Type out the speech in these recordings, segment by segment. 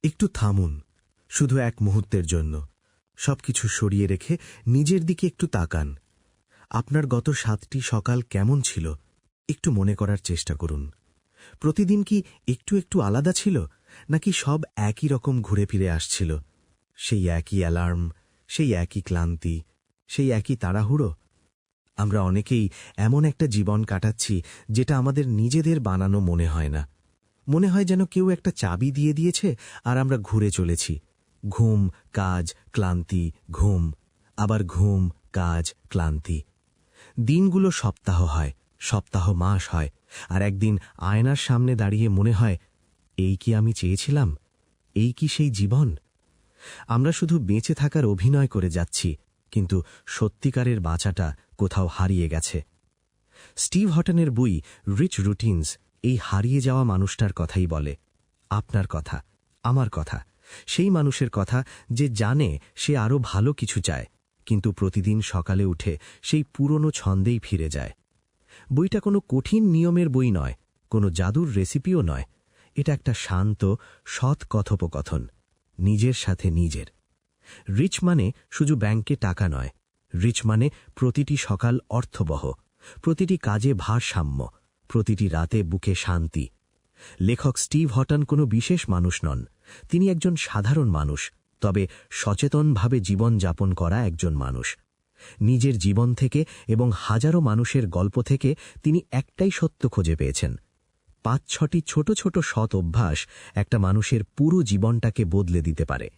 একটু থামুন, শুধু এক মুহূর্তের জন্য সবকিছু সরিয়ে রেখে নিজের দিকে একটু তাকান। আপনার গত 7টি সকাল কেমন ছিল একটু মনে করার চেষ্টা করুন। প্রতিদিন কি একটু একটু আলাদা ছিল, নাকি সব একই রকম ঘুরে ফিরে আসছিল? সেই একই অ্যালার্ম, সেই একই ক্লান্তি, সেই একই তাড়াহুড়ো। আমরা অনেকেই এমন একটা জীবন কাটাচ্ছি যেটা আমাদের নিজেদের বানানো মনে হয় না। মনে হয় যেন কেউ একটা চাবি দিয়ে দিয়েছে আর আমরা ঘুরে চলেছি। ঘুম, কাজ, ক্লান্তি, ঘুম, আবার ঘুম, কাজ, ক্লান্তি। দিনগুলো সপ্তাহ হয়, সপ্তাহ মাস হয়, আর একদিন আয়নার সামনে দাঁড়িয়ে মনে হয়, এই কি আমি চেয়েছিলাম? এই কি সেই জীবন? আমরা শুধু বেঁচে থাকার অভিনয় করে যাচ্ছি, কিন্তু সত্যিকারের বাঁচাটা কোথাও হারিয়ে গেছে। স্টিভ হটনের বই রিচ রুটিনস এই হারিয়ে যাওয়া মানুষটার কথাই বলে। আপনার কথা, আমার কথা, সেই মানুষের কথা যে জানে সে আরও ভালো কিছু চায়, কিন্তু প্রতিদিন সকালে উঠে সেই পুরনো ছন্দেই ফিরে যায়। বইটা কোনো কঠিন নিয়মের বই নয়, কোনো জাদুর রেসিপিও নয়। এটা একটা শান্ত, সৎ কথোপকথন, নিজের সাথে নিজের। রিচ মানে শুধু ব্যাংকে টাকা নয়, রিচ মানে প্রতিটি সকাল অর্থবহ, প্রতিটি কাজে ভারসাম্য, প্রতিটি রাতে বুকে শান্তি। লেখক স্টিভ হটন কোনো বিশেষ মানুষ নন, তিনি একজন সাধারণ মানুষ, তবে সচেতনভাবে জীবন যাপন করা একজন মানুষ। নিজের জীবন থেকে এবং হাজারো মানুষের গল্প থেকে তিনি একটাই সত্য খুঁজে পেয়েছেন। 5-6টি ছোট ছোট সৎ অভ্যাস একটা মানুষের পুরো জীবনটাকে বদলে দিতে পারে।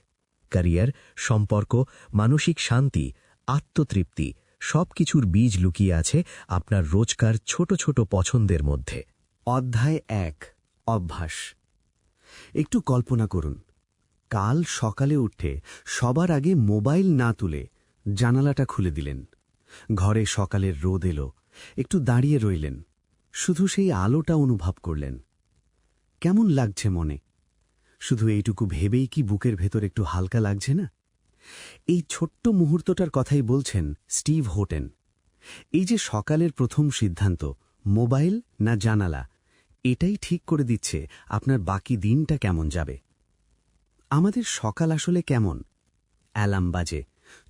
ক্যারিয়ার, সম্পর্ক, মানসিক শান্তি, আত্মতৃপ্তি, সবকিছুর বীজ লুকিয়ে আছে আপনার রোজকার ছোট ছোট পছন্দের মধ্যে। অধ্যায় 1, অভ্যাস। একটু কল্পনা করুন, কাল সকালে উঠে সবার আগে মোবাইল না তুলে জানালাটা খুলে দিলেন। ঘরে সকালের রোদ এলো, একটু দাঁড়িয়ে রইলেন, শুধু সেই আলোটা অনুভব করলেন। কেমন লাগছে মনে? শুধু এইটুকু ভেবেই কি বুকের ভেতর একটু হালকা লাগছে না? এই ছোট্ট মুহূর্তটার কথাই বলছেন স্টিভ হোটেন। এই যে সকালের প্রথম সিদ্ধান্ত, মোবাইল না জানালা, এটাই ঠিক করে দিচ্ছে আপনার বাকি দিনটা কেমন যাবে। আমাদের সকাল আসলে কেমন? অ্যালার্ম বাজে,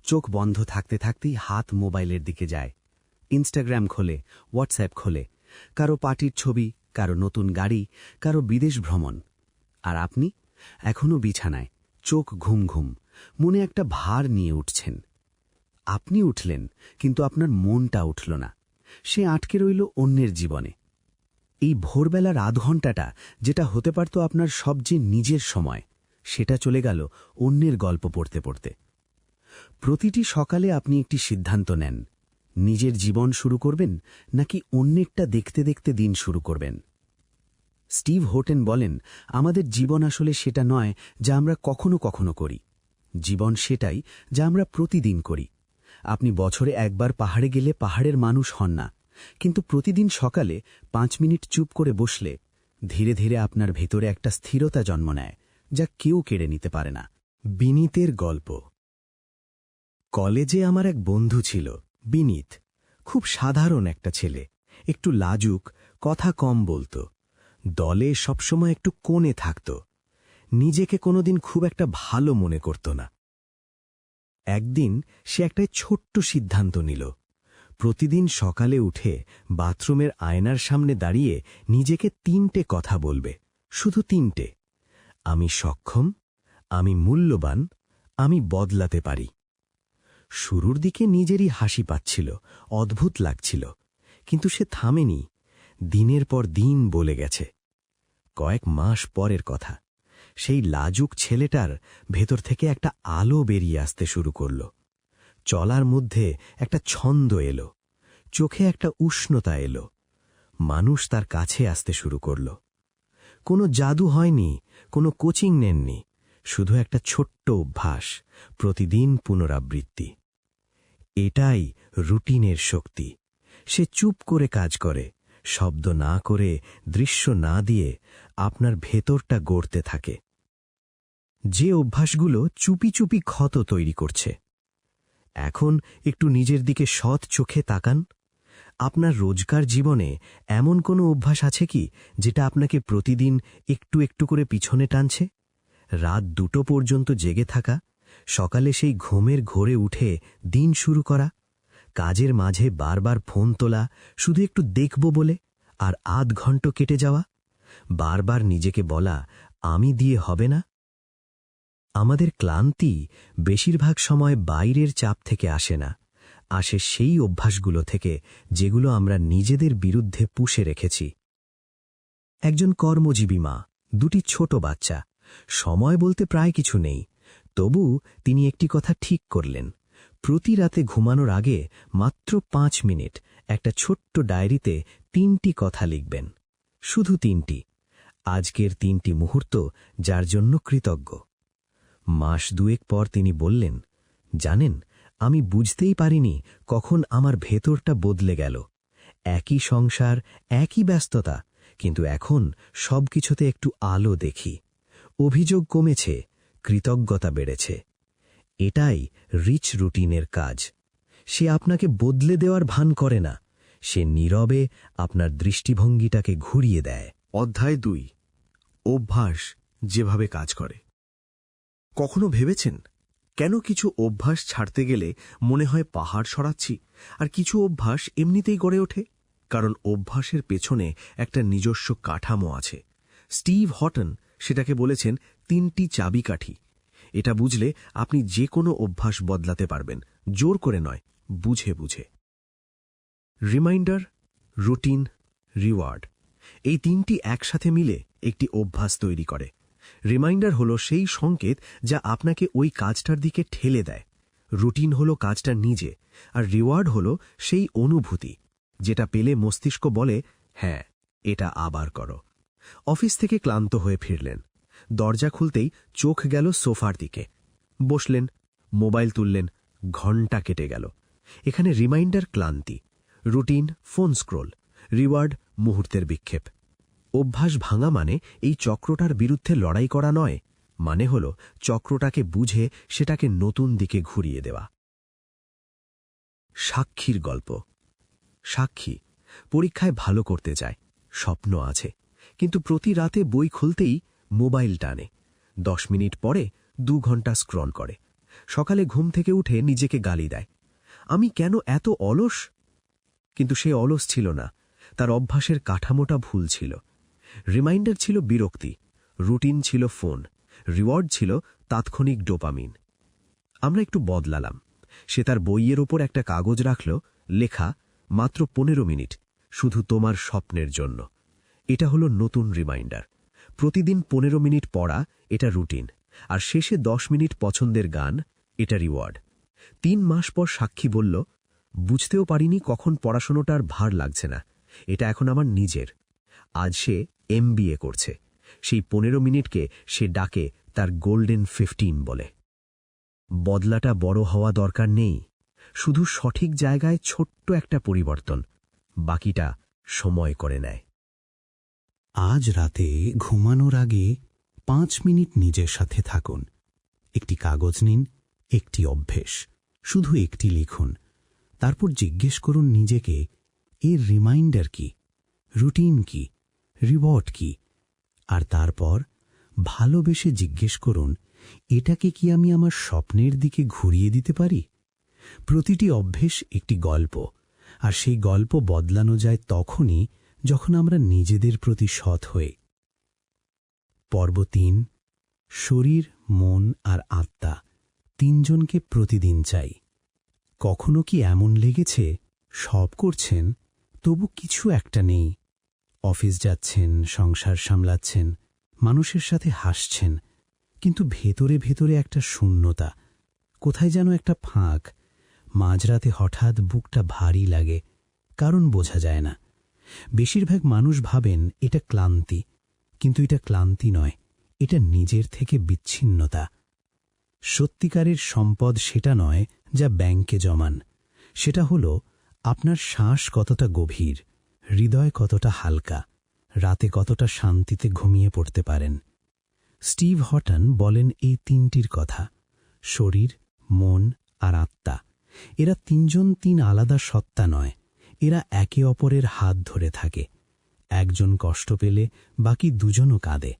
চোখ বন্ধ থাকতে থাকতেই হাত মোবাইলের দিকে যায়। ইনস্টাগ্রাম খোলে, হোয়াটসঅ্যাপ খোলে, কারো পার্টির ছবি, কারো নতুন গাড়ি, কারো বিদেশ ভ্রমণ। আর আপনি এখনো বিছানায়, চোখ ঘুম ঘুম, মনে একটা ভার নিয়ে উঠছেন। আপনি উঠলেন, কিন্তু আপনার মনটা উঠল না, সে আটকে রইল অন্যের জীবনে। এই ভোরবেলার আধ ঘণ্টাটা যেটা হতে পারত আপনার সবচেয়ে নিজের সময়, সেটা চলে গেল অন্যের গল্প পড়তে পড়তে। প্রতিটি সকালে আপনি একটি সিদ্ধান্ত নেন, নিজের জীবন শুরু করবেন নাকি অন্যেরটা দেখতে দেখতে দিন শুরু করবেন। স্টিভ হোটেন বলেন, আমাদের জীবন আসলে সেটা নয় যা আমরা কখনো কখনো করি, জীবন সেটাই যা আমরা প্রতিদিন করি। আপনি বছরে একবার পাহাড়ে গেলে পাহাড়ের মানুষ হন না, কিন্তু প্রতিদিন সকালে 5 মিনিট চুপ করে বসলে ধীরে ধীরে আপনার ভেতরে একটা স্থিরতা জন্ম নেয়, যা কেউ কেড়ে নিতে পারে না। বিনীতের গল্প। কলেজে আমার এক বন্ধু ছিল, বিনীত। খুব সাধারণ একটা ছেলে, একটু লাজুক, কথা কম বলতো, দলে সবসময় একটু কোণে থাকত, নিজেকে কোনোদিন খুব একটা ভালো মনে করত না। একদিন সে একটা ছোট্ট সিদ্ধান্ত নিল। প্রতিদিন সকালে উঠে বাথরুমের আয়নার সামনে দাঁড়িয়ে নিজেকে 3টে কথা বলবে, শুধু 3টে। আমি সক্ষম, আমি মূল্যবান, আমি বদলাতে পারি। শুরুর দিকে নিজেরই হাসি পাচ্ছিল, অদ্ভুত লাগছিল, কিন্তু সে থামেনি, দিনের পর দিন বলে গেছে। কয়েক মাস পরের কথা, সেই লাজুক ছেলেটার ভেতর থেকে একটা আলো বেরিয়ে আসতে শুরু করল। চলার মধ্যে একটা ছন্দ এলো, চোখে একটা উষ্ণতা এলো, মানুষ তার কাছে আসতে শুরু করল। কোনো জাদু হয়নি, কোনো কোচিং নেননি, শুধু একটা ছোট্ট অভ্যাস, প্রতিদিন পুনরাবৃত্তি। এটাই রুটিনের শক্তি। সে চুপ করে কাজ করে, শব্দ না করে, দৃশ্য না দিয়ে আপনার ভেতরটা গড়তে থাকে। যে অভ্যাসগুলো চুপি চুপি ক্ষত তৈরি করছে। এখন একটু নিজের দিকে সৎ চোখে তাকান। আপনার রোজকার জীবনে এমন কোনো অভ্যাস আছে কি যেটা আপনাকে প্রতিদিন একটু একটু করে পিছনে টানছে? রাত 2টো পর্যন্ত জেগে থাকা, সকালে সেই ঘুমের ঘোরে উঠে দিন শুরু করা, কাজের মাঝে বারবার ফোন তোলা শুধু একটু দেখব বলে, আর আধ ঘণ্টা কেটে যাওয়া, বারবার নিজেকে বলা আমি দিয়ে হবে না। আমাদের ক্লান্তি বেশিরভাগ সময় বাইরের চাপ থেকে আসে না, আসে সেই অভ্যাসগুলো থেকে যেগুলো আমরা নিজেদের বিরুদ্ধে পুষে রেখেছি। একজন কর্মজীবী মা, 2টি ছোট বাচ্চা, সময় বলতে প্রায় কিছু নেই, তবু তিনি একটি কথা ঠিক করলেন। প্রতি রাতে ঘুমানোর আগে মাত্র 5 মিনিট একটা ছোট্ট ডায়েরিতে 3টি কথা লিখবেন, শুধু 3টি। আজকের 3টি মুহূর্ত যার জন্য কৃতজ্ঞ। মাস 2 পর তিনি বললেন, জানেন, আমি বুঝতেই পারিনি কখন আমার ভেতরটা বদলে গেল। একই সংসার, একই ব্যস্ততা, কিন্তু এখন সবকিছুতে একটু আলো দেখি। অভিযোগ কমেছে, কৃতজ্ঞতা বেড়েছে। এটাই রিচ রুটিনের কাজ। সে আপনাকে বদলে দেওয়ার ভান করে না, সে নীরবে আপনার দৃষ্টিভঙ্গিটাকে ঘুরিয়ে দেয়। অধ্যায় 2, অভ্যাস যেভাবে কাজ করে। কখনো ভেবেছেন কেন কিছু অভ্যাস ছাড়তে গেলে মনে হয় পাহাড় সরাচ্ছি, আর কিছু অভ্যাস এমনিতেই গড়ে ওঠে? কারণ অভ্যাসের পেছনে একটা নিজস্ব কাঠামো আছে। স্টিভ হটন সেটাকে বলেছেন 3টি চাবিকাঠি। এটা বুঝলে আপনি যে কোনো অভ্যাস বদলাতে পারবেন, জোর করে নয়, বুঝে বুঝে। রিমাইন্ডার, রুটিন, রিওয়ার্ড, এই 3টি একসাথে মিলে একটি অভ্যাস তৈরি করে। রিমাইন্ডার হলো সেই সংকেত যা আপনাকে ওই কাজটার দিকে ঠেলে দেয়। রুটিন হলো কাজটা নিজে, আর রিওয়ার্ড হলো সেই অনুভূতি যেটা পেলে মস্তিষ্ক বলে, হ্যাঁ, এটা আবার করো। অফিস থেকে ক্লান্ত হয়ে ফিরলেন, দরজা খুলতেই চোখ গেল সোফার দিকে। বসলেন, মোবাইল তুললেন, ঘণ্টা কেটে গেল। এখানে রিমাইন্ডার ক্লান্তি, রুটিন ফোন স্ক্রোল, রিওয়ার্ড মুহূর্তের বিক্ষেপ। অভ্যাস ভাঙা মানে এই চক্রটার বিরুদ্ধে লড়াই করা নয়, মানে হল চক্রটাকে বুঝে সেটাকে নতুন দিকে ঘুরিয়ে দেওয়া। সাক্ষীর গল্প। সাক্ষী পরীক্ষায় ভালো করতে চায়, স্বপ্ন আছে, কিন্তু প্রতি রাতে বই খুলতেই মোবাইল টানে। 10 মিনিট পরে 2 ঘন্টা স্ক্রল করে। সকালে ঘুম থেকে উঠে নিজেকে গালি দেয়, আমি কেন এত অলস? কিন্তু সে অলস ছিল না, তার অভ্যাসের কাঠামোটা ভুল ছিল। রিমাইন্ডার ছিল বিরক্তি, রুটিন ছিল ফোন, রিওয়ার্ড ছিল তাৎক্ষণিক ডোপামিন। আমরা একটু বদলালাম। সে তার বইয়ের ওপর একটা কাগজ রাখল, লেখা মাত্র 15 মিনিট, শুধু তোমার স্বপ্নের জন্য। এটা হলো নতুন রিমাইন্ডার। প্রতিদিন 15 মিনিট পড়া, এটা রুটিন, আর শেষে 10 মিনিট পছন্দের গান, এটা রিওয়ার্ড। 3 মাস পর সাক্ষী বলল, বুঝতেও পারিনি কখন পড়াশোনাটার ভার লাগছে না, এটা এখন আমার নিজের। আজ সে MBA করছে। সেই 15 মিনিটকে সে ডাকে তার গোল্ডেন 15 বলে। বদলাটা বড় হওয়া দরকার নেই, শুধু সঠিক জায়গায় ছোট্ট একটা পরিবর্তন, বাকিটা সময় করে নেয়। আজ রাতে ঘুমানোর আগে 5 মিনিট নিজের সাথে থাকুন। একটি কাগজ নিন, একটি অভ্যেস, শুধু একটি লিখুন। তারপর জিজ্ঞেস করুন নিজেকে, এর রিমাইন্ডার কি, রুটিন কি, রিওয়ার্ড কি? আর তারপর ভালোবেসে জিজ্ঞেস করুন, এটাকে কি আমি আমার স্বপ্নের দিকে ঘুরিয়ে দিতে পারি? প্রতিটি অভ্যেস একটি গল্প, আর সেই গল্প বদলানো যায় তখনই যখন আমরা নিজেদের প্রতি সৎ হই। পর্ব 3, শরীর, মন আর আত্মা 3জনকে প্রতিদিন চাই। কখনো কি এমন লেগেছে সব করছেন, তবু কিছু একটা নেই? অফিস যাচ্ছেন, সংসার সামলাচ্ছেন, মানুষের সাথে হাসছেন, কিন্তু ভেতরে ভেতরে একটা শূন্যতা, কোথায় যেন একটা ফাঁক। মাঝরাতে হঠাৎ বুকটা ভারী লাগে, কারণ বোঝা যায় না। বেশিরভাগ মানুষ ভাবেন এটা ক্লান্তি, কিন্তু এটা ক্লান্তি নয়, এটা নিজের থেকে বিচ্ছিন্নতা। সত্যিকারের সম্পদ সেটা নয় যা ব্যাংকে জমান, সেটা হলো আপনার শ্বাস কতটা গভীর, হৃদয় কতটা হালকা, রাতে কতটা শান্তিতে ঘুমিয়ে পড়তে পারেন। স্টিভ হটন বলেন এই 3টির কথা, শরীর, মন আর আত্মা। এরা 3জন 3 আলাদা সত্তা নয়, এরা একে অপরের হাত ধরে থাকে। একজন কষ্ট পেলে বাকি 2জনও কাঁদে।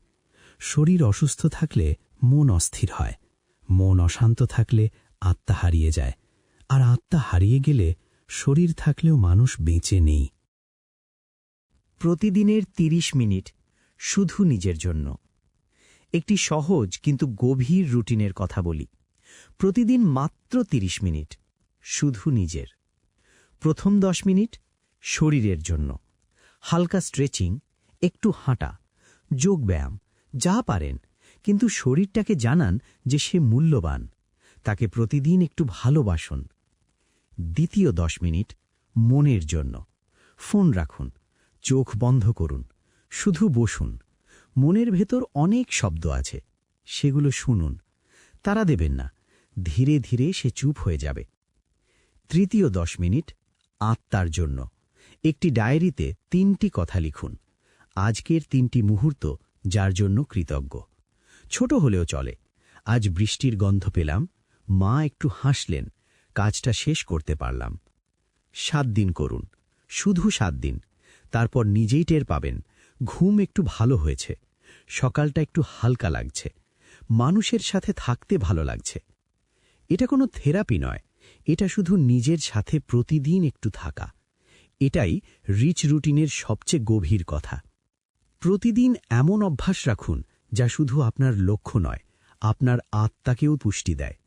শরীর অসুস্থ থাকলে মন অস্থির হয়। মন অশান্ত থাকলে আত্মা হারিয়ে যায়, আর আত্মা হারিয়ে গেলে শরীর থাকলেও মানুষ বেঁচে নেই। প্রতিদিনের ৩০ মিনিট শুধু নিজের জন্য। একটি সহজ কিন্তু গভীর রুটিনের কথা বলি। প্রতিদিন মাত্র ৩০ মিনিট শুধু নিজের। প্রথম ১০ মিনিট শরীরের জন্য, হালকা স্ট্রেচিং, একটু হাঁটা, যোগব্যায়াম, যা পারেন, কিন্তু শরীরটাকে জানান যে সে মূল্যবান, তাকে প্রতিদিন একটু ভালোবাসুন। দ্বিতীয় ১০ মিনিট মনের জন্য। ফোন রাখুন, চোখ বন্ধ করুন, শুধু বসুন। মনের ভেতর অনেক শব্দ আছে, সেগুলো শুনুন। তারা দেবেন না, ধীরে ধীরে সে চুপ হয়ে যাবে। তৃতীয় ১০ মিনিট আত্মার জন্য। একটি ডায়েরিতে ৩টি কথা লিখুন। আজকের ৩টি মুহূর্ত যার জন্য কৃতজ্ঞ। ছোট হলেও চলে। আজ বৃষ্টির গন্ধ পেলাম, মা একটু হাসলেন, কাজটা শেষ করতে পারলাম। ৭ দিন করুন, শুধু ৭ দিন। তারপর নিজেই টের পাবেন ঘুম একটু ভালো হয়েছে, সকালটা একটু হালকা লাগছে, মানুষের সাথে থাকতে ভালো লাগছে। এটা কোনো থেরাপি নয়, এটা শুধু নিজের সাথে প্রতিদিন একটু থাকা। এটাই রিচ রুটিনের সবচেয়ে গভীর কথা। প্রতিদিন এমন অভ্যাস রাখুন যা শুধু আপনার লক্ষ্য নয়, আপনার আত্মাকেও পুষ্টি দেয়।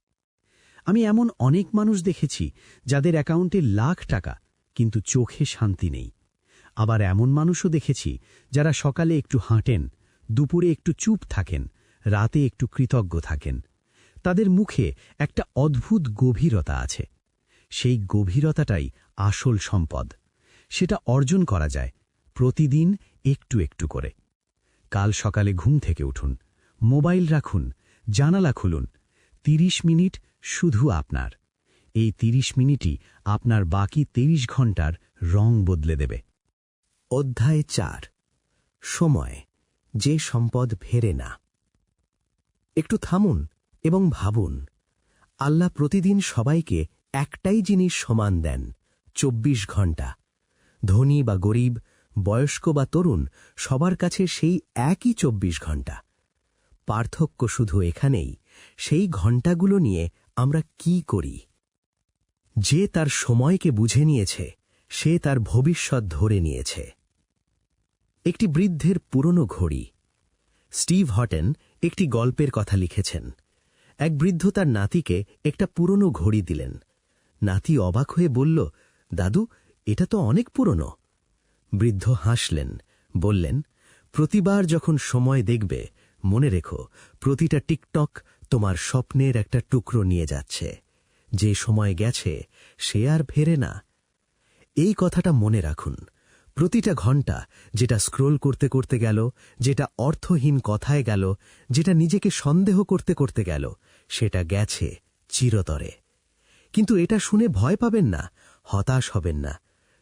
আমি এমন অনেক মানুষ দেখেছি যাদের অ্যাকাউন্টে লাখ টাকা, কিন্তু চোখে শান্তি নেই। আবার এমন মানুষও দেখেছি যারা সকালে একটু হাঁটেন, দুপুরে একটু চুপ থাকেন, রাতে একটু কৃতজ্ঞ থাকেন। তাদের মুখে একটা অদ্ভুত গভীরতা আছে। সেই গভীরতাটাই আসল সম্পদ। সেটা অর্জন করা যায় প্রতিদিন একটু একটু করে। কাল সকালে ঘুম থেকে উঠুন, মোবাইল রাখুন, জানালা খুলুন। ৩০ মিনিট শুধু আপনার। এই ৩০ মিনিটই আপনার বাকি ৩০ ঘন্টার রং বদলে দেবে। অধ্যায় ৪। সময়, যে সম্পদ ফেরে না। একটু থামুন এবং ভাবুন, আল্লাহ প্রতিদিন সবাইকে একটাই জিনিস সমান দেন, ২৪ ঘন্টা। ধনী বা গরিব, বয়স্ক বা তরুণ, সবার কাছে সেই একই ২৪ ঘন্টা। পার্থক্য শুধু এখানেই, সেই ঘণ্টাগুলো নিয়ে আমরা কি করি। যে তার সময়কে বুঝে নিয়েছে, সে তার ভবিষ্যৎ ধরে নিয়েছে। একটি বৃদ্ধের পুরনো ঘড়ি। স্টিভ হটেন একটি গল্পের কথা লিখেছেন। এক বৃদ্ধ তার নাতিকে একটা পুরনো ঘড়ি দিলেন। নাতি অবাক হয়ে বলল, দাদু, এটা তো অনেক পুরনো। বৃদ্ধ হাসলেন, বললেন, প্রতিবার যখন সময় দেখবে, মনে রেখো, প্রতিটা টিকটক তোমার স্বপ্নের একটা টুকরো নিয়ে যাচ্ছে। যে সময় গেছে সে আর ফেরে না। এই কথাটা মনে রাখুন। প্রতিটা ঘন্টা যেটা স্ক্রোল করতে করতে গেল, যেটা অর্থহীন কথায় গেল, যেটা নিজেকে সন্দেহ করতে করতে গেল, সেটা গেছে চিরতরে। কিন্তু এটা শুনে ভয় পাবেন না, হতাশ হবেন না,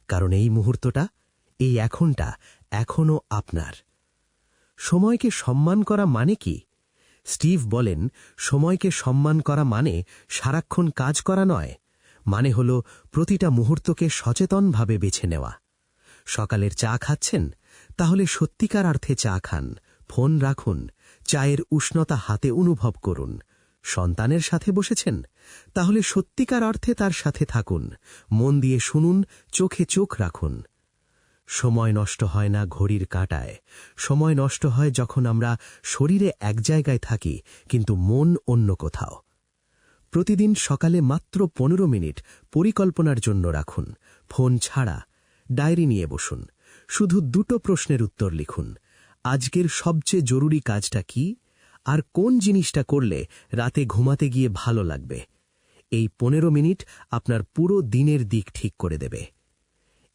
কারণ এই মুহূর্তটা, এই এখনটা এখনো আপনার। সময়কে সম্মান করা মানে কি? স্টিভ বলেন, সময়কে সম্মান করা মানে সারাক্ষণ কাজ করা নয়, মানে হল প্রতিটা মুহূর্তকে সচেতনভাবে বেছে নেওয়া। সকালের চা খাচ্ছেন? তাহলে সত্যিকার অর্থে চা খান, ফোন রাখুন, চায়ের উষ্ণতা হাতে অনুভব করুন। সন্তানের সাথে বসেছেন? তাহলে সত্যিকার অর্থে তার সাথে থাকুন, মন দিয়ে শুনুন, চোখে চোখ রাখুন। সময় নষ্ট হয় না ঘড়ির কাঁটায়, সময় নষ্ট হয় যখন আমরা শরীরে এক জায়গায় থাকি কিন্তু মন অন্য কোথাও। প্রতিদিন সকালে মাত্র ১৫ মিনিট পরিকল্পনার জন্য রাখুন, ফোন ছাড়া। ডায়েরি নিয়ে বসুন, শুধু ২টো প্রশ্নের উত্তর লিখুন। আজকের সবচেয়ে জরুরি কাজটা কি, আর কোন জিনিসটা করলে রাতে ঘুমাতে গিয়ে ভালো লাগবে। এই ১৫ মিনিট আপনার পুরো দিনের দিক ঠিক করে দেবে।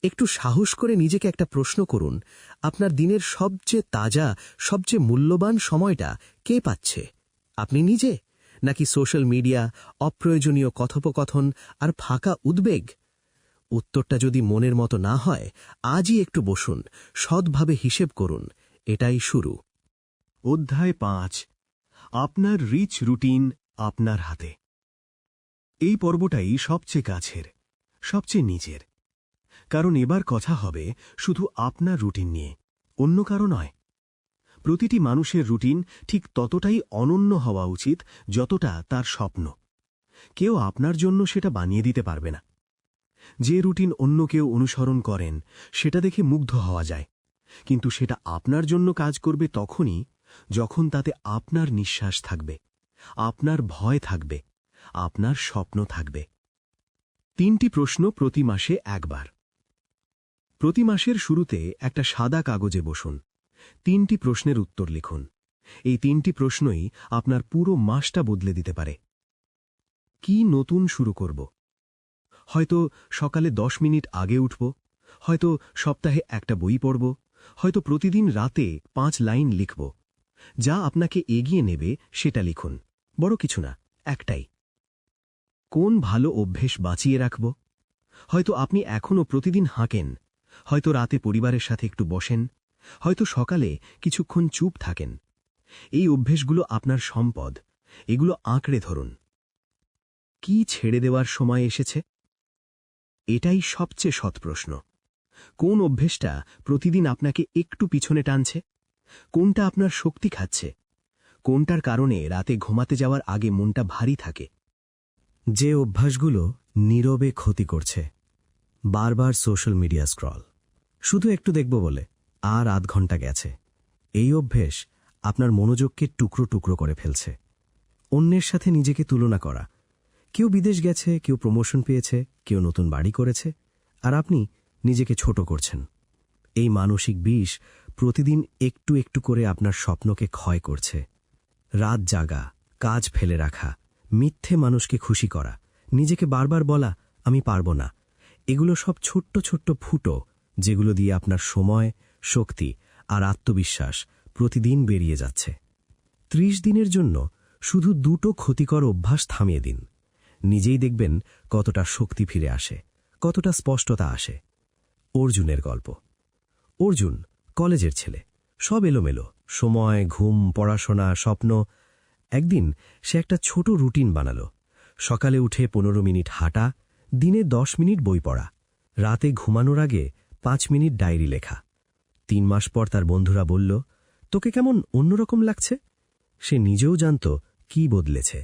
একটু সাহস করে নিজেকে একটা প্রশ্ন করুন, আপনার দিনের সবচেয়ে তাজা, সবচেয়ে মূল্যবান সময়টা কে পাচ্ছে? আপনি নিজে, নাকি সোশ্যাল মিডিয়া, অপ্রয়োজনীয় কথোপকথন আর ফাঁকা উদ্বেগ? উত্তরটা যদি মনের মতো না হয়, আজই একটু বসুন, সৎভাবে হিসেব করুন। এটাই শুরু। অধ্যায় ৫। আপনার রিচ রুটিন আপনার হাতে। এই পর্বটাই সবচেয়ে কাছের, সবচেয়ে নিজের, কারণ এবার কথা হবে শুধু আপনার রুটিন নিয়ে, অন্য কারো নয়। প্রতিটি মানুষের রুটিন ঠিক ততটাই অনন্য হওয়া উচিত যতটা তার স্বপ্ন। কেউ আপনার জন্য সেটা বানিয়ে দিতে পারবে না। যে রুটিন অন্য কেউ অনুসরণ করেন সেটা দেখে মুগ্ধ হওয়া যায়, কিন্তু সেটা আপনার জন্য কাজ করবে তখনই যখন তাতে আপনার নিঃশ্বাস থাকবে, আপনার ভয় থাকবে, আপনার স্বপ্ন থাকবে। 3টি প্রশ্ন প্রতি মাসে একবার। প্রতি মাসের শুরুতে একটা সাদা কাগজে বসুন, 3টি প্রশ্নের উত্তর লিখুন। এই 3টি প্রশ্নই আপনার পুরো মাসটা বদলে দিতে পারে। কি নতুন শুরু করব? হয়তো সকালে 10 মিনিট আগে উঠব, হয়তো সপ্তাহে একটা বই পড়ব, হয়তো প্রতিদিন রাতে 5 লাইন লিখব। যা আপনাকে এগিয়ে নেবে সেটা লিখুন, বড় কিছু না, একটাই। কোন ভালো অভ্যেস বাঁচিয়ে রাখব? হয়তো আপনি এখনও প্রতিদিন হাঁকেন, হয়তো রাতে পরিবারের সাথে একটু বসেন, হয়তো সকালে কিছুক্ষণ চুপ থাকেন। এই অভ্যেসগুলো আপনার সম্পদ, এগুলো আঁকড়ে ধরুন। কি ছেড়ে দেওয়ার সময় এসেছে? এটাই সবচেয়ে সৎ প্রশ্ন। কোন অভ্যেসটা প্রতিদিন আপনাকে একটু পিছনে টানছে? কোনটা আপনার শক্তি খাচ্ছে? কোনটার কারণে রাতে ঘুমাতে যাওয়ার আগে মনটা ভারী থাকে? যে অভ্যাসগুলো নীরবে ক্ষতি করছে, বারবার সোশ্যাল মিডিয়া স্ক্রল, শুধু একটু দেখব বলে আর আধ ঘন্টা গেছে, এই অভ্যেস আপনার মনোযোগকে টুকরো টুকরো করে ফেলছে। অন্যের সাথে নিজেকে তুলনা করা, কেউ বিদেশ গেছে, কেউ প্রমোশন পেয়েছে, কেউ নতুন বাড়ি করেছে, আর আপনি নিজেকে ছোট করছেন। এই মানসিক বিষ প্রতিদিন একটু একটু করে আপনার স্বপ্নকে ক্ষয় করছে। রাত জাগা, কাজ ফেলে রাখা, মিথ্যে মানুষকে খুশি করা, নিজেকে বারবার বলা আমি পারব না, এগুলো সব ছোট্ট ছোট্ট ফুটো, যেগুলো দিয়ে আপনার সময়, শক্তি আর আত্মবিশ্বাস প্রতিদিন বেরিয়ে যাচ্ছে। 30 দিনের জন্য শুধু 2টো ক্ষতিকর অভ্যাস থামিয়ে দিন। নিজেই দেখবেন কতটা শক্তি ফিরে আসে, কতটা স্পষ্টতা আসে। অর্জুনের গল্প। অর্জুন কলেজের ছেলে, সব এলোমেলো, সময়, ঘুম, পড়াশোনা, স্বপ্ন। একদিন সে একটা ছোট রুটিন বানালো। সকালে উঠে 15 মিনিট হাঁটা, দিনে 10 মিনিট বই পড়া, রাতে ঘুমানোর আগে 5 মিনিট ডায়েরি লেখা। 3 মাস পর তার বন্ধুরা বলল, তোকে কেমন অন্যরকম লাগছে? সে নিজেও জানত কি বদলেছে।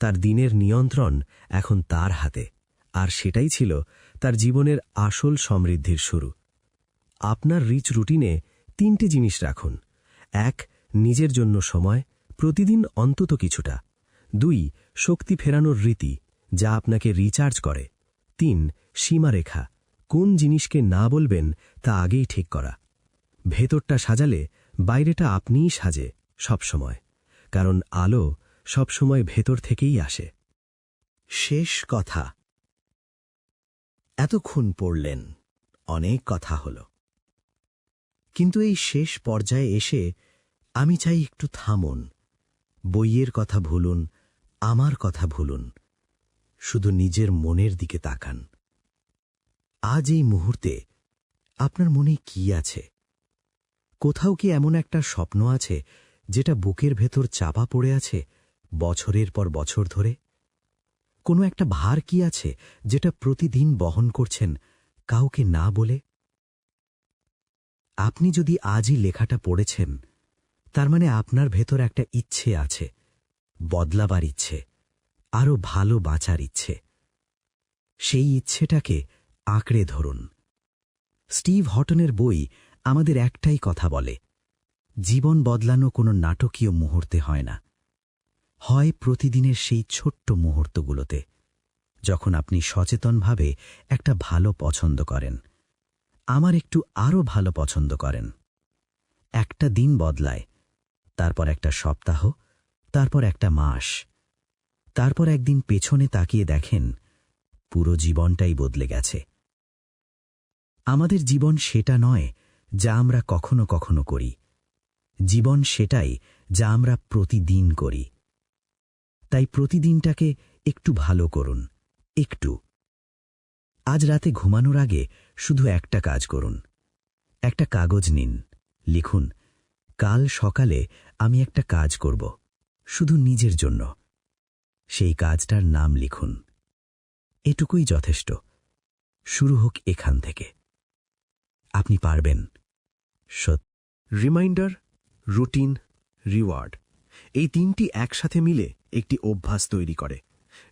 তার দিনের নিয়ন্ত্রণ এখন তার হাতে, আর সেটাই ছিল তার জীবনের আসল সমৃদ্ধির শুরু। আপনার রিচ রুটিনে 3টে জিনিস রাখুন। 1. নিজের জন্য সময়, প্রতিদিন অন্তত কিছুটা। 2. শক্তি ফেরানোর রীতি, যা আপনাকে রিচার্জ করে। 3. সীমারেখা, কোন জিনিসকে না বলবেন তা আগেই ঠিক করা। ভেতরটা সাজালে বাইরেটা আপনিই সাজে সবসময়, কারণ আলো সবসময় ভেতর থেকেই আসে। শেষ কথা। এতক্ষণ পড়লেন, অনেক কথা হল, কিন্তু এই শেষ পর্যায়ে এসে আমি চাই একটু থামুন। বইয়ের কথা ভুলুন, আমার কথা ভুলুন, শুধু নিজের মনের দিকে তাকান। আজ এই মুহূর্তে আপনার মনে কি আছে? কোথাও কি এমন একটা স্বপ্ন আছে যেটা বুকের ভেতর চাপা পড়ে আছে বছরের পর বছর ধরে? কোনো একটা ভার কি আছে যেটা প্রতিদিন বহন করছেন কাউকে না বলে? আপনি যদি আজই লেখাটা পড়েছেন, তার মানে আপনার ভেতর একটা ইচ্ছে আছে, বদলাবার ইচ্ছে, আরও ভালো বাঁচার ইচ্ছে। সেই ইচ্ছেটাকে আঁকড়ে ধরুন। স্টিভ হটনের বই আমাদের একটাই কথা বলে, জীবন বদলানো কোনো নাটকীয় মুহূর্তে হয় না, হয় প্রতিদিনের সেই ছোট্ট মুহূর্তগুলোতে, যখন আপনি সচেতনভাবে একটা ভালো পছন্দ করেন, আমার একটু আরও ভালো পছন্দ করেন। একটা দিন বদলায়, তারপর একটা সপ্তাহ, তারপর একটা মাস, তারপর একদিন পেছনে তাকিয়ে দেখেন পুরো জীবনটাই বদলে গেছে। আমাদের জীবন সেটা নয় যা আমরা কখনো কখনো করি, জীবন সেটাই যা আমরা প্রতিদিন করি। তাই প্রতিদিনটাকে একটু ভালো করুন, একটু। আজ রাতে ঘুমানোর আগে শুধু একটা কাজ করুন। একটা কাগজ নিন, লিখুন, কাল সকালে আমি একটা কাজ করব, শুধু নিজের জন্য। সেই কাজটার নাম লিখুন। এটুকুই যথেষ্ট। শুরু হোক এখান থেকে। আপনি পারবেন। রিমাইন্ডার, রুটিন, রিওয়ার্ড, এই তিনটি একসাথে মিলে একটি অভ্যাস তৈরি করে।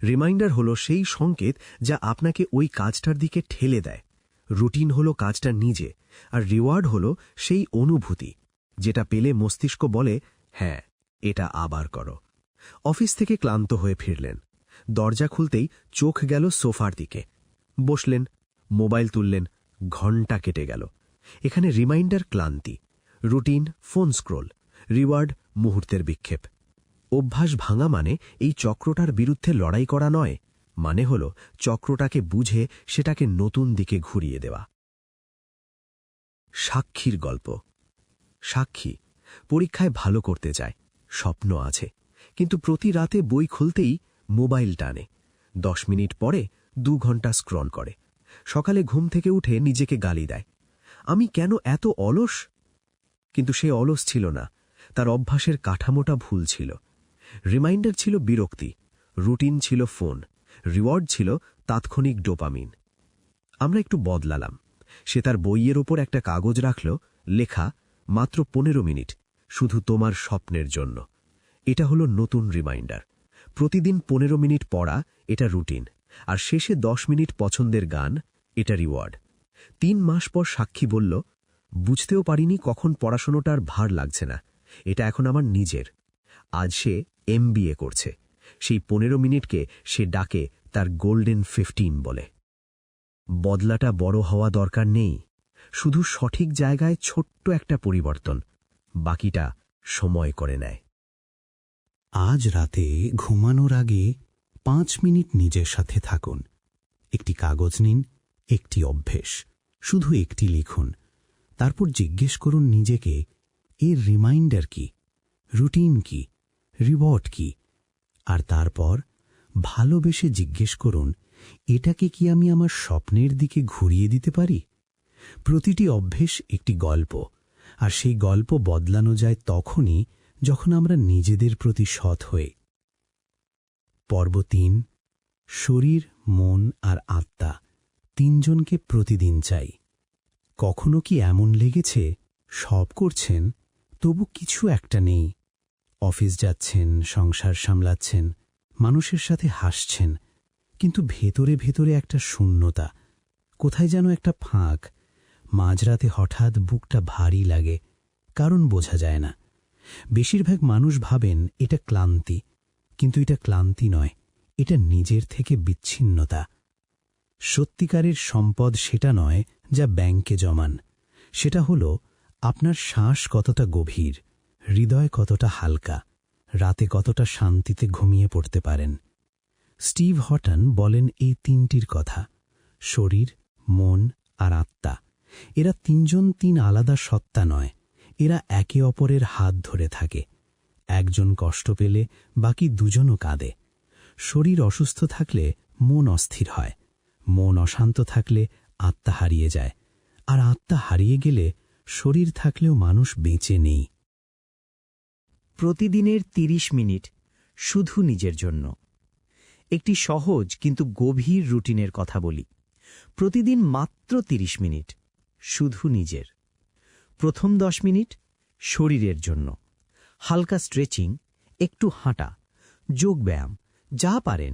রিমাইন্ডার হলো সেই সংকেত যা আপনাকে ওই কাজটার দিকে ঠেলে দেয়। রুটিন হলো কাজটা নিজে, আর রিওয়ার্ড হলো সেই অনুভূতি যেটা পেলে মস্তিষ্ক বলে, হ্যাঁ, এটা আবার করো। অফিস থেকে ক্লান্ত হয়ে ফিরলেন, দরজা খুলতেই চোখ গেল সোফার দিকে। বসলেন, মোবাইল তুললেন, ঘণ্টা কেটে গেল। এখানে রিমাইন্ডার ক্লান্তি, রুটিন ফোন স্ক্রোল, রিওয়ার্ড মুহূর্তের বিক্ষেপ। অভ্যাস ভাঙা মানে এই চক্রটার বিরুদ্ধে লড়াই করা নয়, মানে হল চক্রটাকে বুঝে সেটাকে নতুন দিকে ঘুরিয়ে দেওয়া। সাক্ষীর গল্প। সাক্ষী পরীক্ষায় ভালো করতে চায়, স্বপ্ন আছে, কিন্তু প্রতি রাতে বই খুলতেই মোবাইল টানে। 10 মিনিট পরে 2 ঘন্টা স্ক্রল করে। সকালে ঘুম থেকে উঠে নিজেকে গালি দেয়, আমি কেন এত অলস? কিন্তু সে অলস ছিল না, তার অভ্যাসের কাঠামোটা ভুল ছিল। রিমাইন্ডার ছিল বিরক্তি, রুটিন ছিল ফোন, রিওয়ার্ড ছিল তাৎক্ষণিক ডোপামিন। আমরা একটু বদলালাম। সে তার বইয়ের ওপর একটা কাগজ রাখল, লেখা মাত্র 15 মিনিট, শুধু তোমার স্বপ্নের জন্য। এটা হলো নতুন রিমাইন্ডার। প্রতিদিন 15 মিনিট পড়া, এটা রুটিন, আর শেষে 10 মিনিট পছন্দের গান, এটা রিওয়ার্ড। 3 মাস পর সাক্ষী বলল, বুঝতেও পারিনি কখন পড়াশোনাটার ভার লাগছে না, এটা এখন আমার নিজের। আজ সে MBA করছে। সেই 15 মিনিটকে সে ডাকে তার গোল্ডেন 15 বলে। বদলাটা বড় হওয়া দরকার নেই, শুধু সঠিক জায়গায় ছোট্ট একটা পরিবর্তন, বাকিটা সময় করে নেয়। আজ রাতে ঘুমানোর আগে 5 মিনিট নিজের সাথে থাকুন। একটি কাগজ নিন, একটি অভ্যেস, শুধু একটি লিখুন। তারপর জিজ্ঞেস করুন নিজেকে, এর রিমাইন্ডার কি, রুটিন কি, রিওয়ার্ড কি? আর তারপর ভালোবেসে জিজ্ঞেস করুন, এটাকে কি আমি আমার স্বপ্নের দিকে ঘুরিয়ে দিতে পারি? প্রতিটি অভ্যেস একটি গল্প, আর সেই গল্প বদলানো যায় তখনই যখন আমরা নিজেদের প্রতি সৎ হই। পর্ব 3, শরীর, মন আর আত্মা তিনজনকে প্রতিদিন চাই। কখনো কি এমন লেগেছে সব করছেন, তবু কিছু একটা নেই? অফিস যাচ্ছেন, সংসার সামলাচ্ছেন, মানুষের সাথে হাসছেন, কিন্তু ভেতরে ভেতরে একটা শূন্যতা, কোথায় যেন একটা ফাঁক। মাঝরাতে হঠাৎ বুকটা ভারী লাগে, কারণ বোঝা যায় না। বেশিরভাগ মানুষ ভাবেন এটা ক্লান্তি, কিন্তু এটা ক্লান্তি নয়, এটা নিজের থেকে বিচ্ছিন্নতা। সত্যিকারের সম্পদ সেটা নয় যা ব্যাংকে জমান, সেটা হলো আপনার শ্বাস কতটা গভীর, হৃদয় কতটা হালকা, রাতে কতটা শান্তিতে ঘুমিয়ে পড়তে পারেন। স্টিভ হটন বলেন এই তিনটির কথা, শরীর, মন আর আত্মা। এরা তিনজন 3 আলাদা সত্তা নয়, এরা একে অপরের হাত ধরে থাকে। একজন কষ্ট পেলে বাকি দুজনও কাঁদে। শরীর অসুস্থ থাকলে মন অস্থির হয়, মন অশান্ত থাকলে আত্মা হারিয়ে যায়, আর আত্মা হারিয়ে গেলে শরীর থাকলেও মানুষ বেঁচে নেই। প্রতিদিনের 30 মিনিট শুধু নিজের জন্য। একটি সহজ কিন্তু গভীর রুটিনের কথা বলি। প্রতিদিন মাত্র 30 মিনিট শুধু নিজের। প্রথম 10 মিনিট শরীরের জন্য, হালকা স্ট্রেচিং, একটু হাঁটা, যোগব্যায়াম, যা পারেন,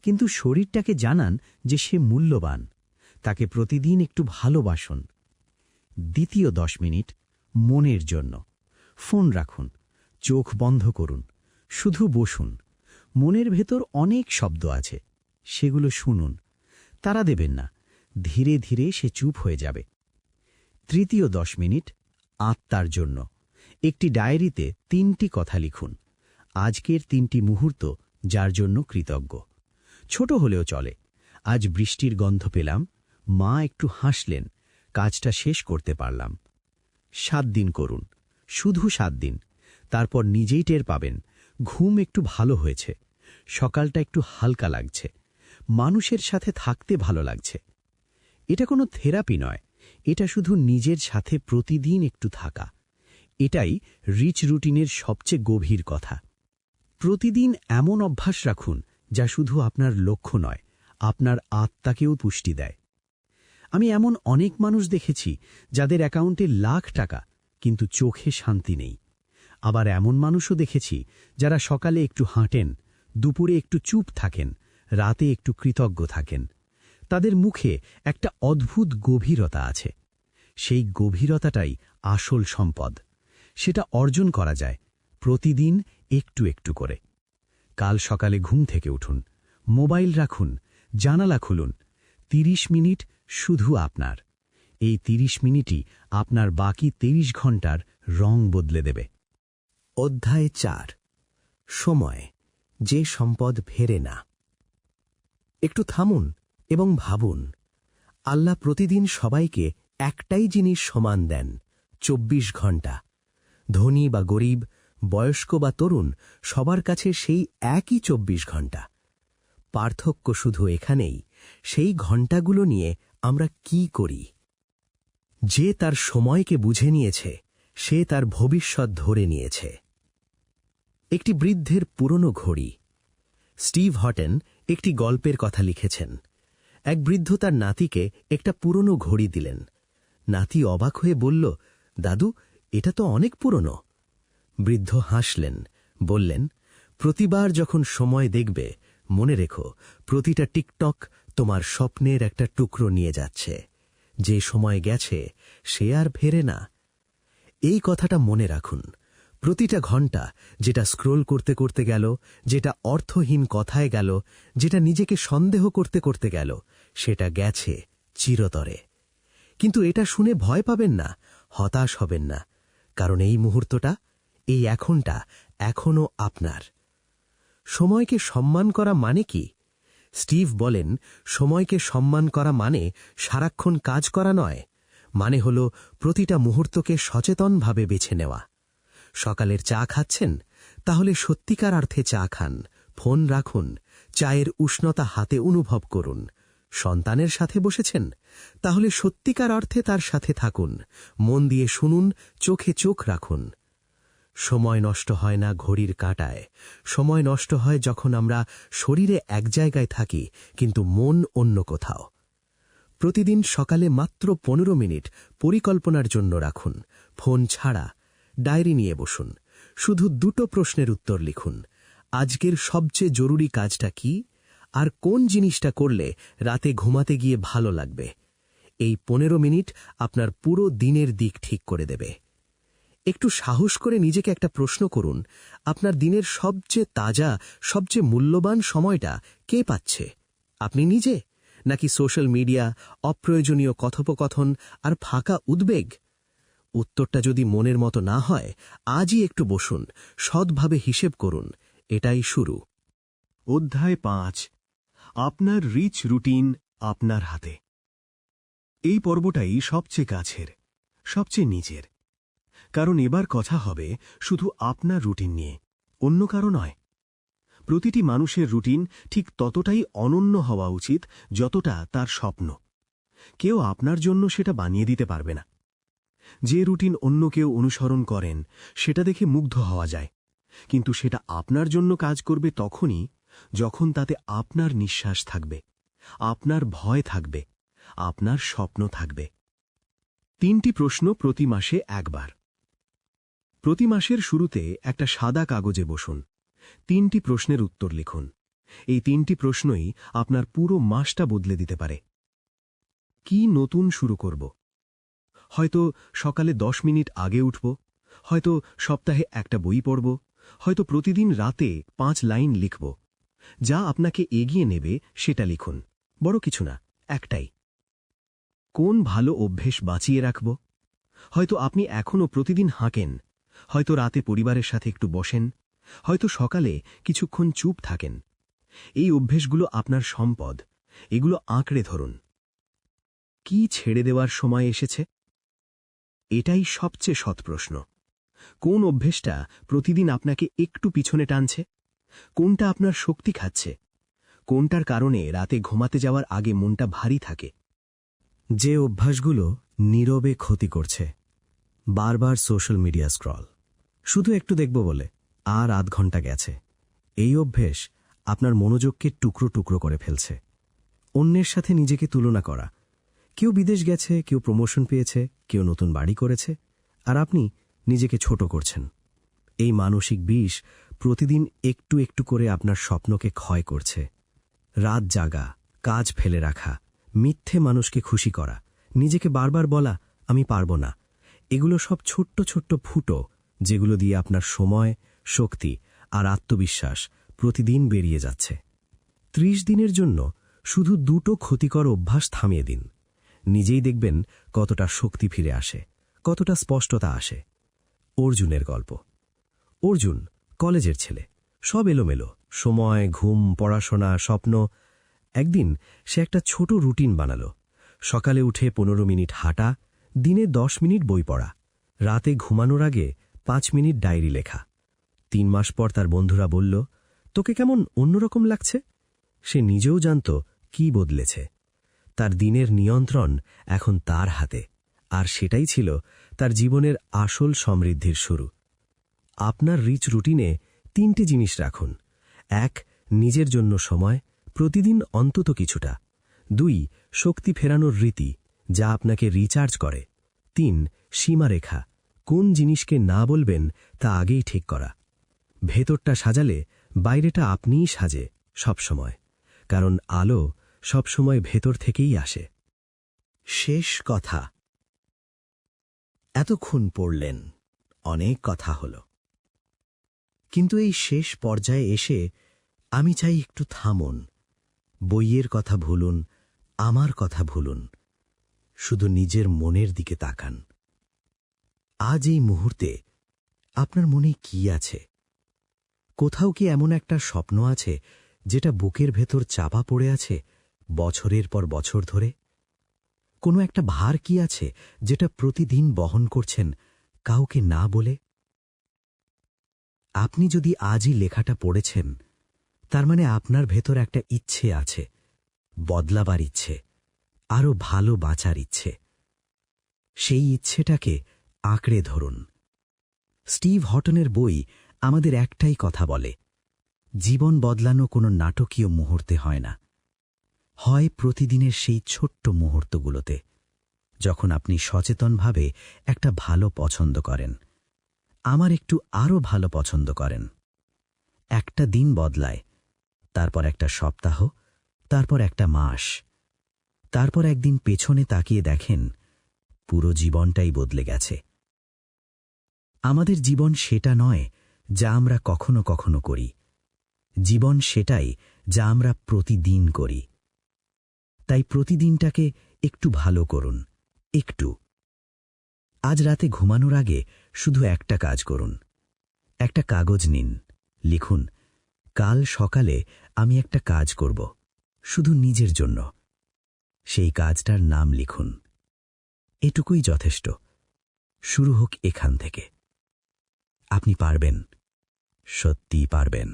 কিন্তু শরীরটাকে জানান যে সে মূল্যবান, তাকে প্রতিদিন একটু ভালোবাসুন। দ্বিতীয় 10 মিনিট মনের জন্য। ফোন রাখুন, চোখ বন্ধ করুন, শুধু বসুন। মনের ভেতর অনেক শব্দ আছে, সেগুলো শুনুন, তারা দেবেন না, ধীরে ধীরে সে চুপ হয়ে যাবে। তৃতীয় 10 মিনিট আত্মার জন্য। একটি ডায়েরিতে 3টি কথা লিখুন, আজকের 3টি মুহূর্ত যার জন্য কৃতজ্ঞ। ছোট হলেও চলে, আজ বৃষ্টির গন্ধ পেলাম, মা একটু হাসলেন, কাজটা শেষ করতে পারলাম। 7 দিন করুন, শুধু 7 দিন, তারপর নিজেই টের পাবেন ঘুম একটু ভালো হয়েছে, সকালটা একটু হালকা লাগছে, মানুষের সাথে থাকতে ভালো লাগছে। এটা কোনো থেরাপি নয়, এটা শুধু নিজের সাথে প্রতিদিন একটু থাকা। এটাই রিচ রুটিনের সবচেয়ে গভীর কথা। প্রতিদিন এমন অভ্যাস রাখুন যা শুধু আপনার লক্ষ্য নয়, আপনার আত্মাকেও পুষ্টি দেয়। আমি এমন অনেক মানুষ দেখেছি যাদের অ্যাকাউন্টে লাখ টাকা, কিন্তু চোখে শান্তি নেই। আবার এমন মানুষও দেখেছি যারা সকালে একটু হাঁটেন, দুপুরে একটু চুপ থাকেন, রাতে একটু কৃতজ্ঞ থাকেন। তাদের মুখে একটা অদ্ভুত গভীরতা আছে। সেই গভীরতাটাই আসল সম্পদ। সেটা অর্জন করা যায় প্রতিদিন একটু একটু করে। কাল সকালে ঘুম থেকে উঠুন, মোবাইল রাখুন, জানালা খুলুন। ৩০ মিনিট শুধু আপনার। এই ৩০ মিনিটই আপনার বাকি ৩০ ঘন্টার রং বদলে দেবে। অধ্যায় ৪। সময়, যে সম্পদ ফেরে না। একটু থামুন এবং ভাবুন, আল্লাহ প্রতিদিন সবাইকে একটাই জিনিস সমান দেন, ২৪ ঘন্টা। ধনী বা গরিব, বয়স্ক বা তরুণ, সবার কাছে সেই একই ২৪ ঘন্টা। পার্থক্য শুধু এখানেই, সেই ঘন্টাগুলো নিয়ে আমরা কি করি। যে তার সময়কে বুঝে নিয়েছে, সে তার ভবিষ্যৎ ধরে নিয়েছে। একটি বৃদ্ধের পুরনো ঘড়ি। স্টিভ হটন একটি গল্পের কথা লিখেছেন। এক বৃদ্ধ তার নাতিকে একটা পুরনো ঘড়ি দিলেন। নাতি অবাক হয়ে বলল, দাদু, এটা তো অনেক পুরনো। বৃদ্ধ হাসলেন, বললেন, প্রতিবার যখন সময় দেখবে, মনে রেখো, প্রতিটা টিকটক তোমার স্বপ্নের একটা টুকরো নিয়ে যাচ্ছে। যে সময় গেছে সে আর ফেরে না। এই কথাটা মনে রাখুন। প্রতিটা ঘন্টা যেটা স্ক্রোল করতে করতে গেল, যেটা অর্থহীন কথায় গেল, যেটা নিজেকে সন্দেহ করতে করতে গেল, সেটা গেছে চিরতরে। কিন্তু এটা শুনে ভয় পাবেন না, হতাশ হবেন না, কারণ এই মুহূর্তটা, এই এখনটা এখনো আপনার। সময়কে সম্মান করা মানে কি? স্টিভ বলেন, সময়কে সম্মান করা মানে সারাক্ষণ কাজ করা নয়। মানে হল প্রতিটা মুহূর্তকে সচেতনভাবে বেছে নেওয়া। সকালের চা খাচ্ছেন? তাহলে সত্যিকার অর্থে চা খান। ফোন রাখুন, চায়ের উষ্ণতা হাতে অনুভব করুন। সন্তানের সাথে বসেছেন? তাহলে সত্যিকার অর্থে তার সাথে থাকুন। মন দিয়ে শুনুন, চোখে চোখ রাখুন। সময় নষ্ট হয় না ঘড়ির কাঁটায়। সময় নষ্ট হয় যখন আমরা শরীরে এক জায়গায় থাকি, কিন্তু মন অন্য কোথাও। প্রতিদিন সকালে মাত্র ১৫ মিনিট পরিকল্পনার জন্য রাখুন। ফোন ছাড়া ডায়েরি নিয়ে বসুন। শুধু ২টো প্রশ্নের উত্তর লিখুন। আজকের সবচেয়ে জরুরি কাজটা কি, আর কোন জিনিসটা করলে রাতে ঘুমাতে গিয়ে ভালো লাগবে। এই ১৫ মিনিট আপনার পুরো দিনের দিক ঠিক করে দেবে। একটু সাহস করে নিজেকে একটা প্রশ্ন করুন, আপনার দিনের সবচেয়ে তাজা, সবচেয়ে মূল্যবান সময়টা কে পাচ্ছে? আপনি নিজে, নাকি সোশ্যাল মিডিয়া, অপ্রয়োজনীয় কথোপকথন আর ফাঁকা উদ্বেগ? উত্তরটা যদি মনের মতো না হয়, আজই একটু বসুন, সৎভাবে হিসেব করুন। এটাই শুরু। অধ্যায় ৫। আপনার রিচ রুটিন আপনার হাতে। এই পর্বটাই সবচেয়ে কাছের, সবচেয়ে নিজের। কারণ এবার কথা হবে শুধু আপনার রুটিন নিয়ে, অন্য কারো নয়। প্রতিটি মানুষের রুটিন ঠিক ততটাই অনন্য হওয়া উচিত যতটা তার স্বপ্ন। কেউ আপনার জন্য সেটা বানিয়ে দিতে পারবে না। যে রুটিন অন্য কেউ অনুসরণ করেন, সেটা দেখে মুগ্ধ হওয়া যায়, কিন্তু সেটা আপনার জন্য কাজ করবে তখনই যখন তাতে আপনার নিঃশ্বাস থাকবে, আপনার ভয় থাকবে, আপনার স্বপ্ন থাকবে। ৩টি প্রশ্ন প্রতি মাসে একবার। প্রতি মাসের শুরুতে একটা সাদা কাগজে বসুন। ৩টি প্রশ্নের উত্তর লিখুন। এই ৩টি প্রশ্নই আপনার পুরো মাসটা বদলে দিতে পারে। কি নতুন শুরু করব? হয়তো সকালে ১০ মিনিট আগে উঠব, হয়তো সপ্তাহে একটা বই পড়ব, হয়তো প্রতিদিন রাতে ৫ লাইন লিখব। যা আপনাকে এগিয়ে নেবে সেটা লিখুন। বড় কিছু না, একটাই। কোন ভালো অভ্যেস বাঁচিয়ে রাখব? হয়তো আপনি এখনও প্রতিদিন হাঁকেন, হয়তো রাতে পরিবারের সাথে একটু বসেন, হয়তো সকালে কিছুক্ষণ চুপ থাকেন। এই অভ্যেসগুলো আপনার সম্পদ, এগুলো আঁকড়ে ধরুন। কি ছেড়ে দেওয়ার সময় এসেছে? এটাই সবচেয়ে সৎ প্রশ্ন। কোন অভ্যেসটা প্রতিদিন আপনাকে একটু পিছনে টানছে? কোনটা আপনার শক্তি খাচ্ছে? কোনটার কারণে রাতে ঘুমাতে যাওয়ার আগে মনটা ভারী থাকে? যে অভ্যাসগুলো নীরবে ক্ষতি করছে। বারবার সোশ্যাল মিডিয়া স্ক্রল, শুধু একটু দেখব বলে, আর আধ ঘন্টা গেছে। এই অভ্যেস আপনার মনোযোগকে টুকরো টুকরো করে ফেলছে। অন্যের সাথে নিজেকে তুলনা করা। কেউ বিদেশ গেছে, কেউ প্রমোশন পেয়েছে, কেউ নতুন বাড়ি করেছে, আর আপনি নিজেকে ছোট করছেন। এই মানসিক বিষ প্রতিদিন একটু একটু করে আপনার স্বপ্নকে ক্ষয় করছে। রাত জাগা, কাজ ফেলে রাখা, মিথ্যে মানুষকে খুশি করা, নিজেকে বারবার বলা আমি পারব না, এগুলো সব ছোট্ট ছোট্ট ফুটো, যেগুলো দিয়ে আপনার সময়, শক্তি আর আত্মবিশ্বাস প্রতিদিন বেরিয়ে যাচ্ছে। ৩০ দিনের জন্য শুধু 2টো ক্ষতিকর অভ্যাস থামিয়ে দিন। নিজেই দেখবেন কতটা শক্তি ফিরে আসে, কতটা স্পষ্টতা আসে। অর্জুনের গল্প। অর্জুন কলেজের ছেলে, সব এলোমেলো, সময়, ঘুম, পড়াশোনা, স্বপ্ন। একদিন সে একটা ছোট রুটিন বানালো। সকালে উঠে 15 মিনিট হাঁটা, দিনে 10 মিনিট বই পড়া, রাতে ঘুমানোর আগে 5 মিনিট ডায়েরি লেখা। 3 মাস পর তার বন্ধুরা বলল, তোকে কেমন অন্যরকম লাগছে? সে নিজেও জানত কি বদলেছে। তার দিনের নিয়ন্ত্রণ এখন তার হাতে, আর সেটাই ছিল তার জীবনের আসল সমৃদ্ধির শুরু। আপনার রিচ রুটিনে 3টে জিনিস রাখুন। 1. নিজের জন্য সময়, প্রতিদিন অন্তত কিছুটা। 2. শক্তি ফেরানোর রীতি, যা আপনাকে রিচার্জ করে। 3. সীমারেখা, কোন জিনিসকে না বলবেন তা আগেই ঠিক করা। ভেতরটা সাজালে বাইরেটা আপনিই সাজে সবসময়, কারণ আলো সবসময় ভেতর থেকেই আসে। শেষ কথা। এতক্ষণ পড়লেন, অনেক কথা হল, কিন্তু এই শেষ পর্যায়ে এসে আমি চাই একটু থামুন। বইয়ের কথা ভুলুন, আমার কথা ভুলুন, শুধু নিজের মনের দিকে তাকান। আজ এই মুহূর্তে আপনার মনে কি আছে? কোথাও কি এমন একটা স্বপ্ন আছে যেটা বুকের ভেতর চাপা পড়ে আছে বছরের পর বছর ধরে? কোনো একটা ভার কি আছে যেটা প্রতিদিন বহন করছেন কাউকে না বলে? আপনি যদি আজই লেখাটা পড়েছেন, তার মানে আপনার ভেতর একটা ইচ্ছে আছে, বদলাবার ইচ্ছে, আরও ভালো বাঁচার ইচ্ছে। সেই ইচ্ছেটাকে আঁকড়ে ধরুন। স্টিভ হটনের বই আমাদের একটাই কথা বলে, জীবন বদলানো কোনো নাটকীয় মুহূর্তে হয় না, হয় প্রতিদিনের সেই ছোট্ট মুহূর্তগুলোতে, যখন আপনি সচেতনভাবে একটা ভালো পছন্দ করেন, আমার একটু আরও ভালো পছন্দ করেন। একটা দিন বদলায়, তারপর একটা সপ্তাহ, তারপর একটা মাস, তারপর একদিন পেছনে তাকিয়ে দেখেন পুরো জীবনটাই বদলে গেছে। আমাদের জীবন সেটা নয় যা আমরা কখনো কখনো করি, জীবন সেটাই যা আমরা প্রতিদিন করি। তাই প্রতিদিনটাকে একটু ভালো করুন, একটু। আজ রাতে ঘুমানোর আগে শুধু একটা কাজ করুন। একটা কাগজ নিন, লিখুন, কাল সকালে আমি একটা কাজ করব, শুধু নিজের জন্য। সেই কাজটার নাম লিখুন। এটুকুই যথেষ্ট। শুরু হোক এখান থেকে। আপনি পারবেন, সত্যিই পারবেন।